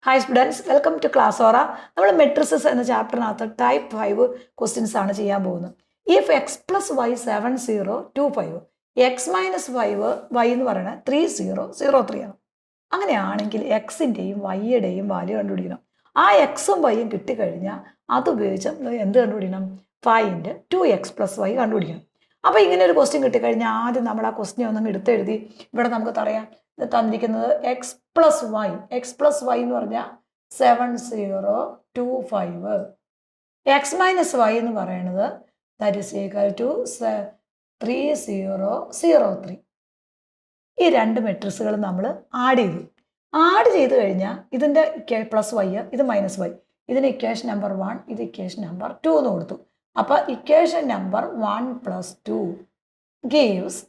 Hi students, welcome to class Aura. നമ്മൾ matrices എന്ന ചാപ്റ്ററിനകത്ത് ടൈപ്പ് 5 ക്വസ്റ്റ്യൻസ് ആണ് ചെയ്യാൻ പോകുന്നത്. If x plus y 7025 x minus 5 y എന്ന് പറയുന്നത് 3003 ആണ്. അങ്ങനെയാണെങ്കിൽ എക്സിൻ്റെയും വൈയുടെയും വാല്യൂ കണ്ടുപിടിക്കണം. ആ എക്സും വൈയും കിട്ടിക്കഴിഞ്ഞാൽ അതുപയോഗിച്ച് എന്ത് കണ്ടുപിടിക്കണം? 5 2x പ്ലസ് വൈ കണ്ടുപിടിക്കണം. അപ്പോൾ ഇങ്ങനെ ഒരു ക്വസ്റ്റ്യൻ കിട്ടിക്കഴിഞ്ഞാൽ ആദ്യം നമ്മൾ ആ ക്വസ്റ്റ്യൻ ഒന്നും എടുത്തെഴുതി ഇവിടെ നമുക്ക് പറയാം തന്നിരിക്കുന്നത് എക്സ് പ്ലസ് വൈ എന്ന് പറഞ്ഞാൽ 7025 എക്സ് മൈനസ് വൈ എന്ന് പറയുന്നത് ദാറ്റ് ഈസ് ഈക്വൽ ടു 3003. ഈ രണ്ട് മെട്രിക്സുകൾ നമ്മൾ ആഡ് ചെയ്ത് കഴിഞ്ഞാൽ ഇതിൻ്റെ പ്ലസ് വൈ ഇത് മൈനസ് വൈ, ഇതിന് ഇക്വേഷൻ നമ്പർ 1 ഇത് ഇക്വേഷൻ നമ്പർ 2 എന്ന് കൊടുത്തു. അപ്പോൾ ഇക്വേഷൻ നമ്പർ 1 + 2 ഗീവ്സ്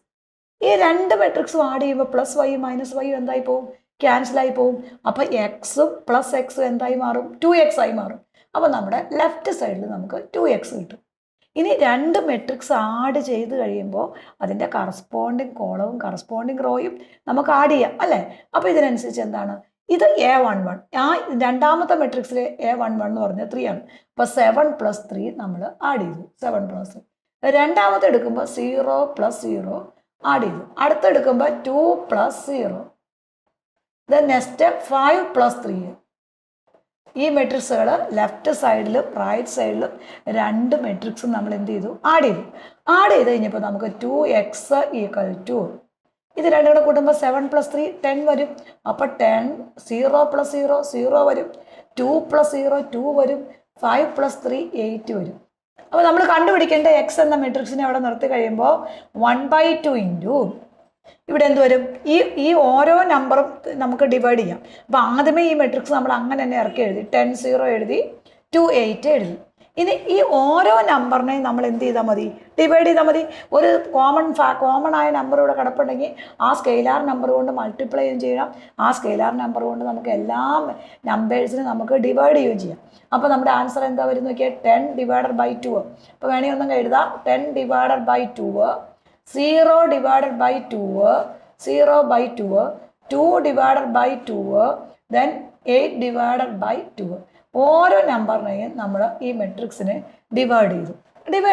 ഈ രണ്ട് മെട്രിക്സും ആഡ് ചെയ്യുമ്പോൾ പ്ലസ് വൈ മൈനസ് വൈ എന്തായി പോവും? ക്യാൻസലായി പോവും. അപ്പോൾ എക്സും പ്ലസ് എക്സും എന്തായി മാറും? 2x ആയി മാറും. അപ്പോൾ നമ്മുടെ ലെഫ്റ്റ് സൈഡിൽ നമുക്ക് 2x കിട്ടും. ഇനി രണ്ട് മെട്രിക്സ് ആഡ് ചെയ്ത് കഴിയുമ്പോൾ അതിൻ്റെ കറസ്പോണ്ടിങ് കോളവും കറസ്പോണ്ടിങ് റോയും നമുക്ക് ആഡ് ചെയ്യാം അല്ലേ? അപ്പോൾ ഇതിനനുസരിച്ച് എന്താണ്? ഇത് A11, ആ രണ്ടാമത്തെ മെട്രിക്സിലെ A11 എന്ന് പറഞ്ഞാൽ 3 ആണ്. അപ്പോൾ 7 + 3 നമ്മൾ ആഡ് ചെയ്തു. 7 + 3 രണ്ടാമത്തെ എടുക്കുമ്പോൾ 0 + 0 ആഡ് ചെയ്തു. അടുത്തെടുക്കുമ്പോൾ 2 + 0 നെക്സ്റ്റ് 5 + 3. ഈ മെട്രിക്സുകൾ ലെഫ്റ്റ് സൈഡിലും റൈറ്റ് സൈഡിലും രണ്ട് മെട്രിക്സും നമ്മൾ എന്ത് ചെയ്തു? ആഡ് ചെയ്ത് കഴിഞ്ഞപ്പോൾ നമുക്ക് 2x = ഇത് രണ്ടും കൂടെ കൂട്ടുമ്പോൾ 7 + 3 10 വരും. അപ്പോൾ 10 0 + 0 0 വരും. 2 + 0 2 വരും. 5 + 3 8 വരും. അപ്പോൾ നമ്മൾ കണ്ടുപിടിക്കേണ്ട എക്സ് എന്ന മെട്രിക്സിനെ അവിടെ നിർത്തി കഴിയുമ്പോൾ 1/2 ഇൻറ്റു ഇവിടെ എന്ത് വരും? ഈ ഓരോ നമ്പറും നമുക്ക് ഡിവൈഡ് ചെയ്യാം. അപ്പോൾ ആദ്യമേ ഈ മെട്രിക്സ് നമ്മൾ അങ്ങനെ തന്നെ ഇറക്കി എഴുതി. 10 0 എഴുതി, 2 8 എഴുതി. ഇനി ഈ ഓരോ നമ്പറിനെയും നമ്മൾ എന്ത് ചെയ്താൽ മതി? ഡിവൈഡ് ചെയ്താൽ മതി. ഒരു കോമൺ ആയ നമ്പർ ഇവിടെ കിടപ്പുണ്ടെങ്കിൽ ആ സ്കെയിലാർ നമ്പർ കൊണ്ട് മൾട്ടിപ്ലൈ ചെയ്യണം. ആ സ്കെയിലാർ നമ്പർ കൊണ്ട് നമുക്ക് എല്ലാ നമ്പേഴ്സിനും നമുക്ക് ഡിവൈഡ് ചെയ്യുകയും ചെയ്യാം. അപ്പോൾ നമ്മുടെ ആൻസർ എന്താ വരും നോക്കിയാൽ 10 / 2. അപ്പോൾ വേണമെങ്കിൽ ഒന്നും എഴുതാം. 10 / 2 0 / 2 0/2 2 / 2 then 8 / 2. ഓരോ നമ്പറിനെയും നമ്മൾ ഈ മെട്രിക്സിനെ ഡിവൈഡ്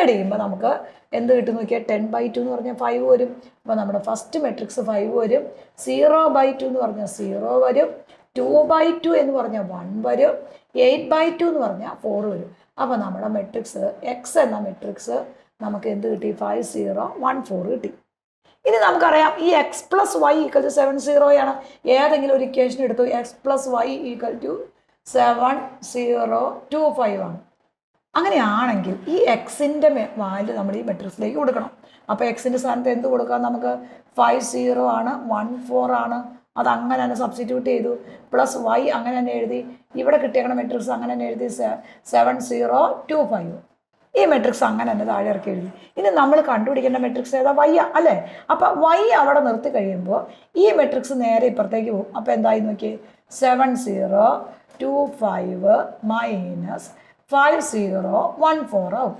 ചെയ്യുമ്പോൾ നമുക്ക് എന്ത് കിട്ടും നോക്കിയാൽ 10/2 എന്ന് പറഞ്ഞാൽ 5 വരും. അപ്പോൾ നമ്മുടെ ഫസ്റ്റ് മെട്രിക്സ് 5 വരും. 0/2 എന്ന് പറഞ്ഞാൽ 0 വരും. 2/2 എന്ന് പറഞ്ഞാൽ 1 വരും. 8/2 എന്ന് പറഞ്ഞാൽ 4 വരും. അപ്പോൾ നമ്മുടെ മെട്രിക്സ് എക്സ് എന്ന മെട്രിക്സ് നമുക്ക് എന്ത് കിട്ടി? 5014 കിട്ടി. ഇനി നമുക്കറിയാം ഈ എക്സ് പ്ലസ് വൈ = 70 ആണ്. ഏതെങ്കിലും ഒരു ഇക്വേഷൻ എടുത്തു. എക്സ് പ്ലസ് വൈ = 7025 ആണ്. അങ്ങനെയാണെങ്കിൽ ഈ എക്സിൻ്റെ വാല്യൂ നമ്മൾ ഈ മെട്രിക്സിലേക്ക് കൊടുക്കണം. അപ്പോൾ എക്സിൻ്റെ സ്ഥാനത്ത് എന്ത് കൊടുക്കാം? നമുക്ക് 50 ആണ്, 14 ആണ്. അത് അങ്ങനെ തന്നെ സബ്സ്റ്റിറ്റ്യൂട്ട് ചെയ്തു. പ്ലസ് വൈ അങ്ങനെ തന്നെ എഴുതി. ഇവിടെ കിട്ടിയേക്കണ മെട്രിക്സ് അങ്ങനെ തന്നെ എഴുതി 7025. ഈ മെട്രിക്സ് അങ്ങനെ തന്നെ താഴെ ഇറക്കി എഴുതി. ഇനി നമ്മൾ കണ്ടുപിടിക്കേണ്ട മെട്രിക്സ് ഏതാ? വൈ അല്ലേ? അപ്പോൾ വൈ അവിടെ നിർത്തി കഴിയുമ്പോൾ ഈ മെട്രിക്സ് നേരെ ഇപ്പുറത്തേക്ക് പോകും. അപ്പോൾ എന്തായി നോക്കി? 7025 - 5014 ആവും.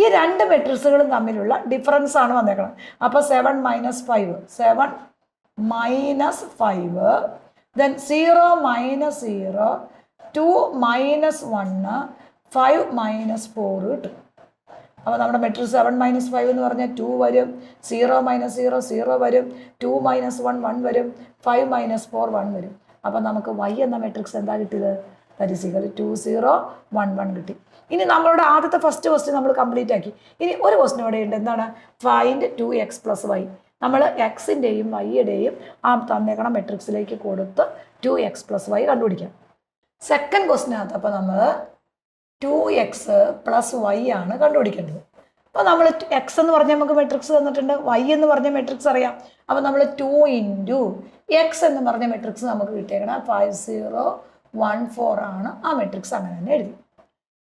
ഈ രണ്ട് മെട്രിക്സുകളും തമ്മിലുള്ള ഡിഫറൻസ് ആണ് വന്നേക്കണം. അപ്പോൾ 7 - 5 7 - 5 then 0 - 0 2 - 1 5 - 4 കിട്ടും. അപ്പോൾ നമ്മുടെ മെട്രിക്സ് 7 - 5 എന്ന് പറഞ്ഞാൽ 2 വരും. 0 - 0 0 വരും. 2 - 1 1 വരും. 5 - 4 1 വരും. അപ്പോൾ നമുക്ക് y എന്ന മെട്രിക്സ് എന്താ കിട്ടിയത്? ദാറ്റ് ഈസ് ഈക്വൽ ടു 2011 കിട്ടി. ഇനി നമ്മളുടെ ആദ്യത്തെ ഫസ്റ്റ് ക്വസ്റ്റ്യൻ നമ്മൾ കംപ്ലീറ്റ് ആക്കി. ഇനി ഒരു ക്വസ്റ്റ്യൻ ഇവിടെ ഉണ്ട്. എന്താണ്? Find 2x + y. നമ്മൾ എക്സിൻ്റെയും വൈയുടെയും ആ തന്നേക്കണ മെട്രിക്സിലേക്ക് കൊടുത്ത് 2x + y കണ്ടുപിടിക്കാം. സെക്കൻഡ് ക്വസ്റ്റ്യനകത്ത് അപ്പോൾ നമ്മൾ 2x + y ആണ് കണ്ടുപിടിക്കേണ്ടത്. അപ്പോൾ നമ്മൾ എക്സ് എന്ന് പറഞ്ഞാൽ നമുക്ക് മെട്രിക്സ് തന്നിട്ടുണ്ട്. വൈ എന്ന് പറഞ്ഞ മെട്രിക്സ് അറിയാം. അപ്പോൾ നമ്മൾ 2 ഇൻറ്റു എക്സ് എന്ന് പറഞ്ഞ മെട്രിക്സ് നമുക്ക് കിട്ടിയേക്കണം 5014 ആണ്. ആ മെട്രിക്സ് അങ്ങനെ തന്നെ എഴുതി.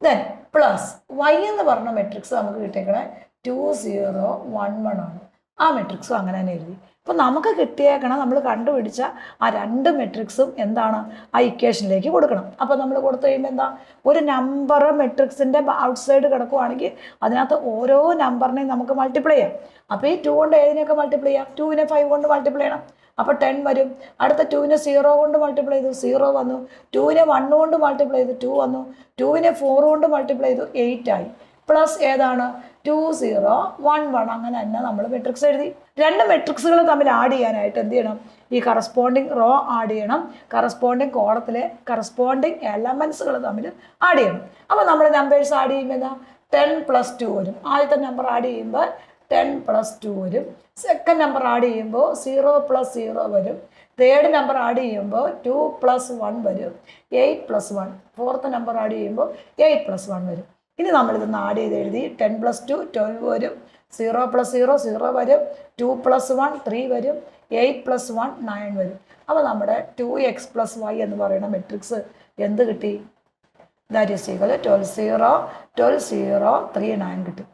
ദെൻ പ്ലസ് വൈ എന്ന് പറഞ്ഞ മെട്രിക്സ് നമുക്ക് കിട്ടിയേക്കണേ 2011 ആണ്. ആ മെട്രിക്സും അങ്ങനെ തന്നെ എഴുതി. അപ്പോൾ നമുക്ക് കിട്ടിയേക്കണം നമ്മൾ കണ്ടുപിടിച്ച ആ രണ്ട് മെട്രിക്സും എന്താണ്? ആ ഇക്വേഷനിലേക്ക് കൊടുക്കണം. അപ്പോൾ നമ്മൾ കൊടുത്തു കഴിയുമ്പോൾ എന്താ? ഒരു നമ്പർ മെട്രിക്സിൻ്റെ ഔട്ട് സൈഡ് കിടക്കുവാണെങ്കിൽ അതിനകത്ത് ഓരോ നമ്പറിനെയും നമുക്ക് മൾട്ടിപ്ലൈ ചെയ്യാം. അപ്പോൾ ഈ 2 കൊണ്ട് ഏതിനെയൊക്കെ മൾട്ടിപ്ലൈ ചെയ്യാം? 2നെ 5 കൊണ്ട് മൾട്ടിപ്ലൈ ചെയ്യണം. അപ്പോൾ 10 വരും. അടുത്ത 2നെ 0 കൊണ്ട് മൾട്ടിപ്ലൈ ചെയ്തു, 0 വന്നു. 2നെ 1 കൊണ്ട് മൾട്ടിപ്ലൈ ചെയ്തു, 2 വന്നു. 2നെ 4 കൊണ്ട് മൾട്ടിപ്ലൈ ചെയ്തു, 8 ആയി. പ്ലസ് ഏതാണ് 2 0 1 1. അങ്ങനെ തന്നെ നമ്മൾ മെട്രിക്സ് എഴുതി. രണ്ട് മെട്രിക്സുകൾ തമ്മിൽ ആഡ് ചെയ്യാനായിട്ട് എന്ത് ചെയ്യണം? ഈ കറസ്പോണ്ടിങ് റോ ആഡ് ചെയ്യണം, കറസ്പോണ്ടിങ് കോളത്തിലെ കറസ്പോണ്ടിങ് എലമെൻസുകൾ തമ്മിൽ ആഡ് ചെയ്യണം. അപ്പോൾ നമ്മൾ നമ്പേഴ്സ് ആഡ് ചെയ്യുമ്പോൾ എന്താ 10 + 2 വരും. ആദ്യത്തെ നമ്പർ ആഡ് ചെയ്യുമ്പോൾ 10 + 2 വരും. സെക്കൻഡ് നമ്പർ ആഡ് ചെയ്യുമ്പോൾ 0 + 0 വരും. തേർഡ് നമ്പർ ആഡ് ചെയ്യുമ്പോൾ 2 + 1 വരും, 8 + 1. ഫോർത്ത് നമ്പർ ആഡ് ചെയ്യുമ്പോൾ 8 + 1 വരും. ഇനി നമ്മളിതൊന്ന് ആഡ് ചെയ്ത് എഴുതി. 10 + 2 12 വരും, 0 + 0 0 വരും, 2 + 1 3 വരും, 8 + 1 9 വരും. അപ്പോൾ നമ്മുടെ 2x + y എന്ന് പറയുന്ന മെട്രിക്സ് എന്ത് കിട്ടി? ദാറ്റ് ഈസ് ഈക്വൽ 12 0 12 0 3 9 കിട്ടും.